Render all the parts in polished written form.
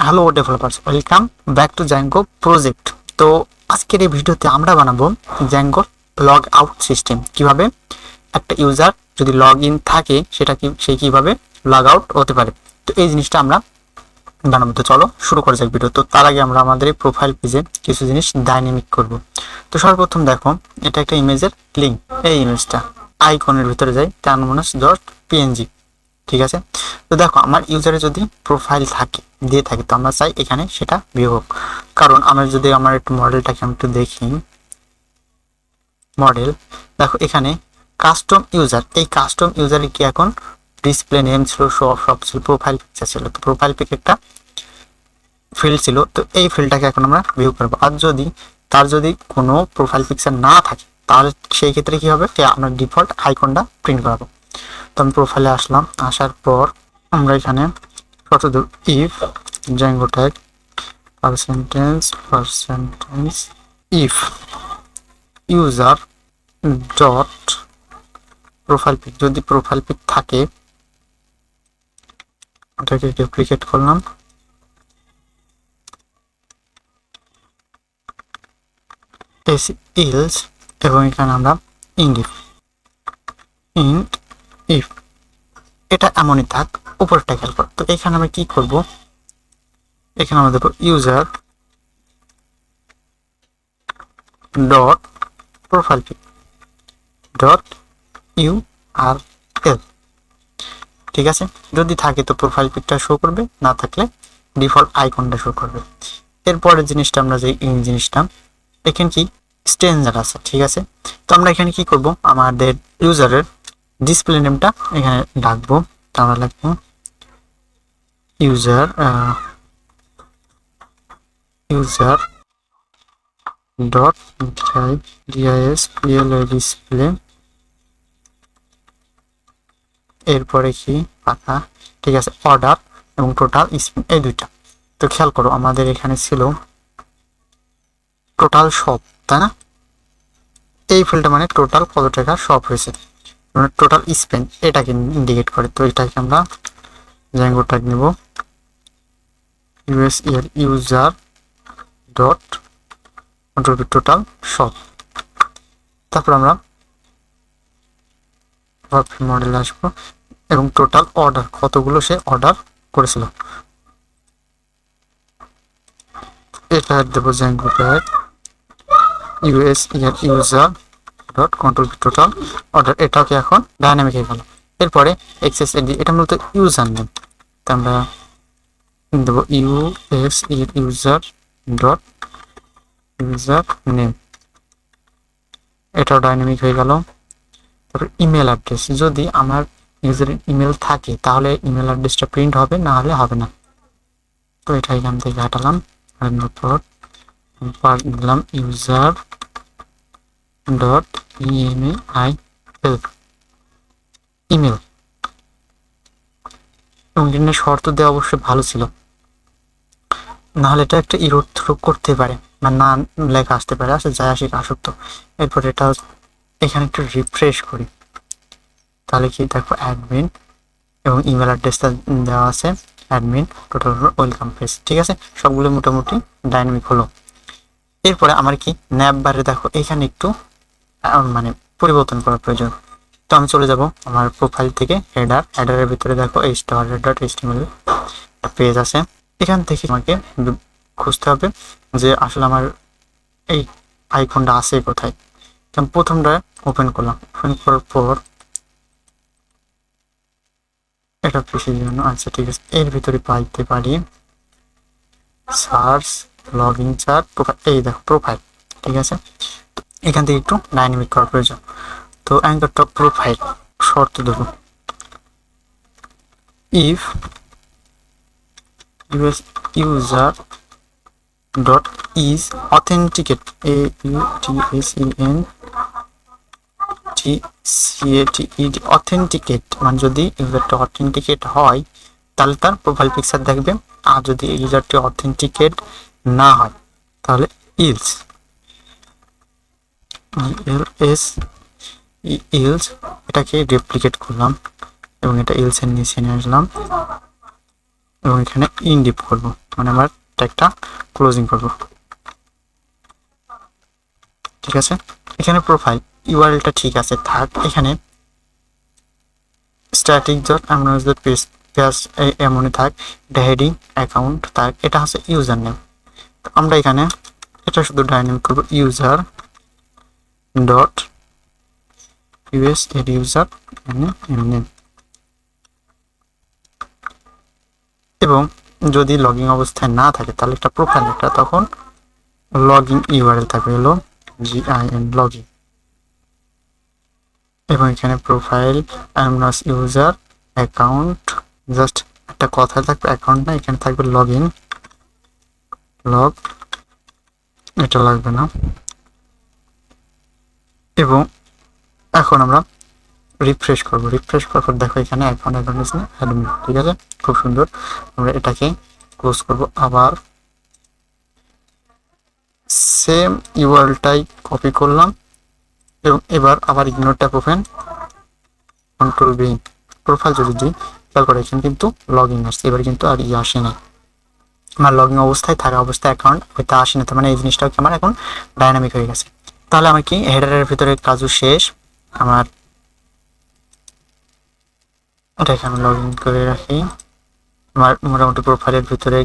Hello developers, welcome back to Zango project. তো আজকের এই ভিডিওতে আমরা বানাবো জ্যাঙ্গো লগ আউট সিস্টেম। কিভাবে একটা ইউজার যদি লগ ইন থাকে সেটা সে কিভাবে লগ আউট হতে পারে। তো এই জিনিসটা আমরা বানাবো। তো চলো শুরু করা যাক ভিডিও। তো তার আগে আমরা আমাদের এই প্রোফাইল পেজে কিছু জিনিস ডাইনামিক করব। তো সর্বপ্রথম দেখো, এটা একটা ইমেজের লিঙ্ক। এই ইমেজটা আইকনের ভিতরে যাই, tanmonas.png। ঠিক আছে। তো দেখো, আমার ইউজারে যদি প্রোফাইল দিয়ে থাকে তো আমরা চাই এখানে সেটা ভিউ হোক। কারণ আমরা যদি আমার একটু মডেলটাকে আমি একটু দেখি, মডেল দেখো এখানে কাস্টম ইউজার, এই কাস্টম ইউজারে কি এখন ডিসপ্লে নেম ছিল, সব ছিল, প্রোফাইল পিকচার ছিল। তো প্রোফাইল পিক একটা ফিল্ড ছিল, তো এই ফিল্ডটাকে এখন আমরা ভিউ করবো। আর যদি তার যদি কোনো প্রোফাইল পিকচার না থাকে তাহলে সেই ক্ষেত্রে কি হবে, আমরা ডিফল্ট আইকনটা প্রিন্ট করাবো। তো আমি প্রোফাইলে আসলাম, আসার পর আমরা এখানে কতদূর if Zango tag percentage if user dot profile pic, যদি প্রোফাইল পিক থাকে ওটাকে ডুপ্লিকেট করলাম, ইলস, এবং এখানে আমরা ইন্ট ইফ এটা এমনই থাক, উপরটা খেয়াল করো। তো এখানে আমরা কি করব, এখানে আমরা দেবো user dot profile pic dot URL. ঠিক আছে, যদি থাকে তো প্রোফাইল পিকটা শো করবে, না থাকলে ডিফল্ট আইকনটা শো করবে। এরপরের জিনিসটা আমরা যে জিনিসটা এখানে কি স্ট্রেঞ্জার আছে। ঠিক আছে, তো আমরা এখানে কি করব, আমাদের ইউজারের ডিসপ্লে নেমটা এখানে ডাকবো। তো আমরা লিখবো ইউজার ডট ডিসপ্লে, এরপরে কি পাতা। ঠিক আছে, অর্ডার এবং টোটাল স্পেন্ড, এই দুইটা। তো খেয়াল করো, আমাদের এখানে ছিল টোটাল শপ, তাই না? এই ফিল্ডটা মানে টোটাল কত টাকা শপ হয়েছে, মানে টোটাল স্পেন্ড এটাকে ইন্ডিকেট করে। তো এটাকে আমরা জ্যাঙ্গো ট্যাগ নেব ইউজার ডট টোটাল শপ। তারপর আমরা মডেল আসবো এবং টোটাল অর্ডার কতগুলো সে অর্ডার করেছিল এটা দেবো Zango tag user dot control total order. এটাকে এখন ডাইনামিক হয়ে গেল। এরপরে এক্সেস এডি, এটা মূলত ইউজার নেম, তো আমরা দেবো ইউজার ডট ইউজার নেম, এটাও ডাইনামিক হয়ে গেল। তারপর ইমেল অ্যাড্রেস, যদি আমার ইউজারের ইমেল থাকে তাহলে ইমেল অ্যাড্রেসটা প্রিন্ট হবে, না হলে হবে না। তো এটা এখান থেকে হাঁটালাম, হাঁটানোর পর দিলাম ইউজার ডট ইমেল, এবং এখানে শর্ত দেওয়া অবশ্যই ভালো ছিল, নাহলে এটা একটা ইরোর থ্রো করতে পারে বা না লেখা আসতে পারে, আসলে যায় আসে আসক্ত। এরপর এটা এখানে একটু রিফ্রেশ করি, তাহলে কি দেখো অ্যাডমিন এবং ইমেল অ্যাড্রেসটা দেওয়া আছে, অ্যাডমিন টোটাল ওয়েলকাম পেজ। ঠিক আছে, সবগুলো মোটামুটি ডাইনামিক হলো। এরপরে আমার কি ন্যাপ বারে দেখো এখানে একটু মানে পরিবর্তন করার প্রয়োজন। তো আমি চলে যাব আমার প্রোফাইল থেকে হেডারের ভিতরে দেখো এই HTML পেজ আছে। এখান থেকে আমাকে খুঁজতে হবে যে আসলে আমার এই আইকনটা আছে কোথায়। আমি প্রথমটা ওপেন করলাম, ওপেন করার পর এটা পিসির জন্য, আচ্ছা ঠিক আছে, এর ভিতরে পাইতে পারি সার্চ লগইন চার্ট প্রোফাইল, এই দেখো প্রোফাইল। ঠিক আছে, এখান থেকে একটু ডাইনামিক করার প্রয়োজন। তো অ্যাঙ্কার টপ প্রোফাইল শর্ত দেবো if user dot is authenticate authenticate, মানে যদি ইউজারটা অথেন্টিকেট হয় তাহলে তার প্রোফাইল পিকচার দেখবে, আর যদি ইউজারটি অথেন্টিকেট না হয় তাহলে ইলস এটাকে রেপ্লিকেট করলাম এবং এটা ইলসের নিচে নিয়ে আসলাম এবং এখানে ইনডিপ করবো। মানে আমার ট্যাগটা ক্লোজিং করব। ঠিক আছে, এখানে প্রোফাইল ইউআরএলটা ঠিক আছে থাক, এখানে স্ট্যাটিক ডট অ্যামোনাস ডট পেজ পেজ এমনই থাক, এটা হেডিং অ্যাকাউন্ট থাক, এটা হচ্ছে ইউজার নেম। তো আমরা এখানে এটা শুধু ডাইনামিক করব, user dot US add user name. এবং যদি লগইন অবস্থায় না থাকে তাহলে একটা প্রোফাইল একটা তখন লগইন ইউআরএল থাকবে, হলো জিআইএন লগইন। এবং এখানে প্রোফাইল অ্যামোনাস ইউজার অ্যাকাউন্ট, জাস্ট একটা কথা থাকবে অ্যাকাউন্ট না, এখানে থাকবে লগইন লগ, এটা লাগবে না। এবং এখন আমরা রিফ্রেশ করব, রিফ্রেশ করার পর দেখো এখানে অ্যাকাউন্ট ইজ না অ্যাডমিন। ঠিক আছে, খুব সুন্দর। আমরা এটাকে ক্লোজ করব, আবার সেম ইউআরএলটাই কপি করলাম এবং এবার আবার ignore tab open, control B, profile যদি দিই খেয়াল করে এখানে কিন্তু লগ ইন আসছে, এবার কিন্তু আর আসে না, আমার লগ ইন অবস্থায় থাকা অবস্থায় অ্যাকাউন্ট হয়তো আসে না, তার মানে এই জিনিসটাও আমার এখন ডাইনামিক হয়ে গেছে। তাহলে আমার কি হেডারের ভিতরে কাজও শেষ, আমার এটাকে আমি লগ ইন করে রাখি, আমার মোটামুটি প্রোফাইলের ভিতরে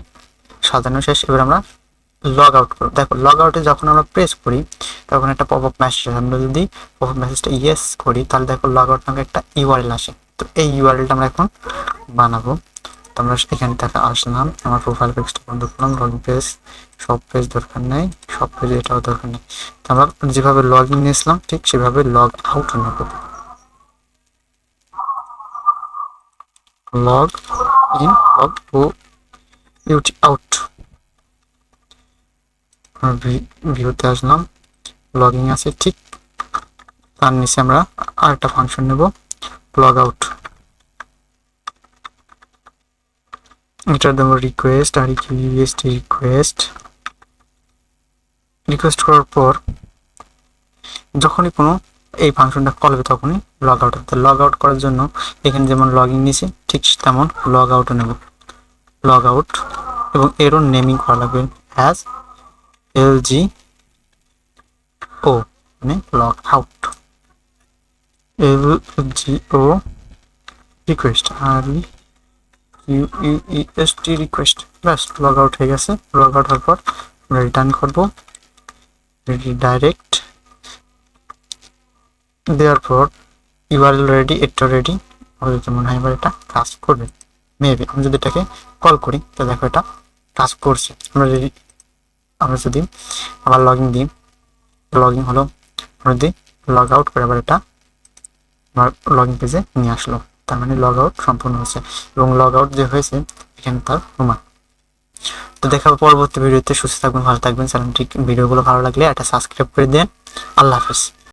সাজানো শেষ। এবার আমরা লগ আউট করব। দেখো লগ আউটে যখন আমরা প্রেস করি তখন একটা পপ আপ মেসেজ, আমরা যদি পপ আপ মেসেজটা ইয়েস করি তাহলে দেখো লগ আউট নামে একটা ইউআরএল আসে। তো এই ইউআরএলটা আমরা এখন বানাবো। তো আমরা এখানে থেকে আসলাম, আমার প্রোফাইল পেজটা বন্ধ করলাম, লগইন পেজ, সব পেজ দরকার নেই, সব পেজ এটাও দরকার নেই। তো আমরা যেভাবে লগ ইন নিয়েছিলাম ঠিক সেভাবে লগ আউট নেব, লগ ইন লগ ও ইউটি আউট। ভিউতে আসলাম, লগইন আছে ঠিক, তার নিচে আমরা আরেকটা ফাংশন নেব লগ আউট, এটা দেবো রিকোয়েস্ট, আর রিকোয়েস্ট করার পর যখনই কোনো এই ফাংশনটা কল হবে তখনই লগ আউট হবে। লগ আউট করার জন্য এখানে যেমন লগ ইন নিয়েছি ঠিক তেমন লগ আউটও নেব, লগ আউট, এবং এরও নেমিং করা লাগবে অ্যাজ LGO, মানে লগ আউট, LGO রিকোয়েস্ট, আর UEST রিকোয়েস্ট, ব্যাস লগ আউট হয়ে গেছে। লগ আউট হওয়ার পর আমরা রিটার্ন করবো ডাইরেক্ট, দেওয়ার পর ইউআরএল রেডি, এটা রেডি, আমাদের মনে হয় এবার এটা কাজ করবে মেবি। আমি যদি এটাকে কল করি তো দেখো এটা কাজ করছে। আমরা যদি আবার লগ ইন দিই, লগ ইন হলো, আমরা যদি লগ আউট করে আবার এটা আমার লগ ইন পেজে নিয়ে আসলো, তার মানে লগ আউট সম্পূর্ণ হয়েছে। এবং লগ আউট যে হয়েছে এখানে তার প্রমাণ। তো দেখাবো পরবর্তী ভিডিওতে, সুস্থ থাকবেন, ভালো থাকবেন, চ্যানেলটি ভিডিওগুলো ভালো লাগলে একটা সাবস্ক্রাইব করে দেন। আল্লাহ হাফেজ।